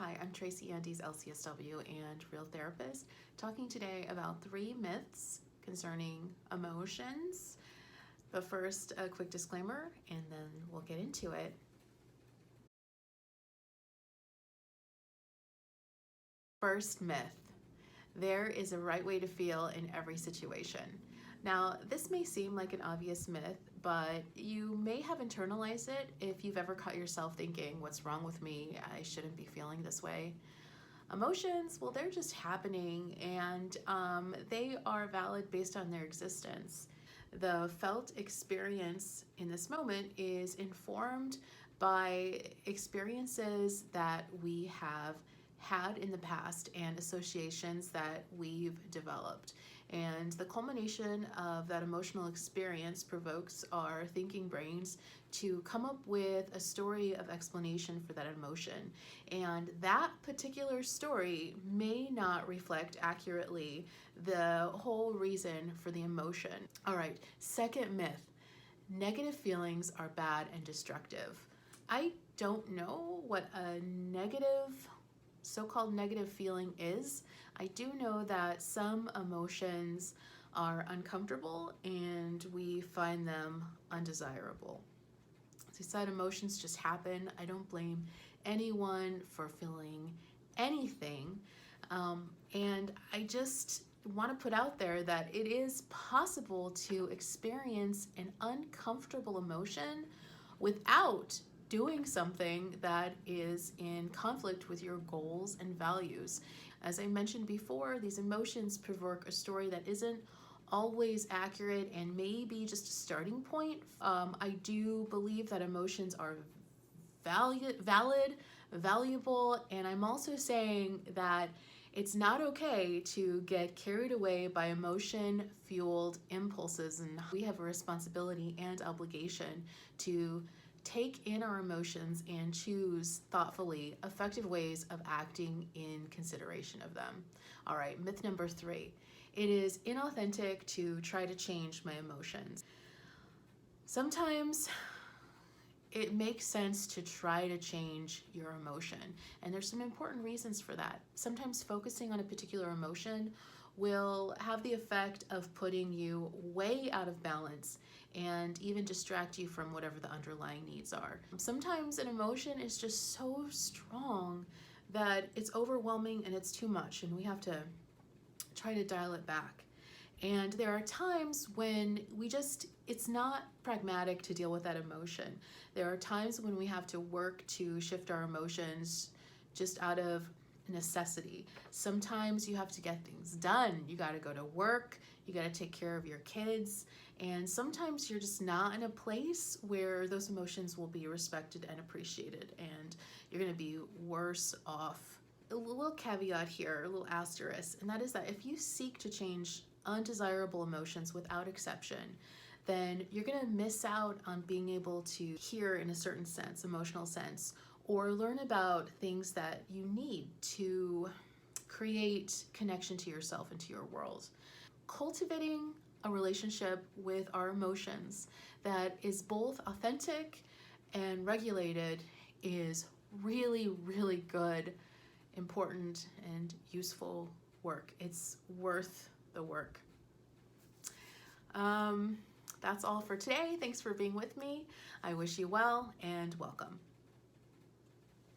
Hi, I'm Tracy Andes, LCSW and Real Therapist, talking today about 3 myths concerning emotions. But first, a quick disclaimer, and then we'll get into it. First myth: there is a right way to feel in every situation. Now, this may seem like an obvious myth, but you may have internalized it if you've ever caught yourself thinking, what's wrong with me? I shouldn't be feeling this way. Emotions, well, they're just happening, and they are valid based on their existence. The felt experience in this moment is informed by experiences that we have had in the past and associations that we've developed. And the culmination of that emotional experience provokes our thinking brains to come up with a story of explanation for that emotion. And that particular story may not reflect accurately the whole reason for the emotion. All right, second myth: negative feelings are bad and destructive. I don't know what a so-called negative feeling is. I do know that some emotions are uncomfortable and we find them undesirable. As I said, emotions just happen. I don't blame anyone for feeling anything. And I just want to put out there that it is possible to experience an uncomfortable emotion without doing something that is in conflict with your goals and values. As I mentioned before, these emotions provoke a story that isn't always accurate and maybe just a starting point. I do believe that emotions are valid, valuable, and I'm also saying that it's not okay to get carried away by emotion-fueled impulses, and we have a responsibility and obligation to take in our emotions and choose thoughtfully effective ways of acting in consideration of them. All right, myth number 3. It is inauthentic to try to change my emotions. Sometimes it makes sense to try to change your emotion, and there's some important reasons for that. Sometimes focusing on a particular emotion will have the effect of putting you way out of balance and even distract you from whatever the underlying needs are. Sometimes an emotion is just so strong that it's overwhelming and it's too much, and we have to try to dial it back. And there are times when it's not pragmatic to deal with that emotion. There are times when we have to work to shift our emotions just out of necessity. Sometimes you have to get things done. You got to go to work, you got to take care of your kids, and sometimes you're just not in a place where those emotions will be respected and appreciated, and you're going to be worse off. A little caveat here, a little asterisk, and that is that if you seek to change undesirable emotions without exception, then you're going to miss out on being able to hear in a certain sense, emotional sense, or learn about things that you need to create connection to yourself and to your world. Cultivating a relationship with our emotions that is both authentic and regulated is really, really good, important, and useful work. It's worth the work. That's all for today. Thanks for being with me. I wish you well and welcome.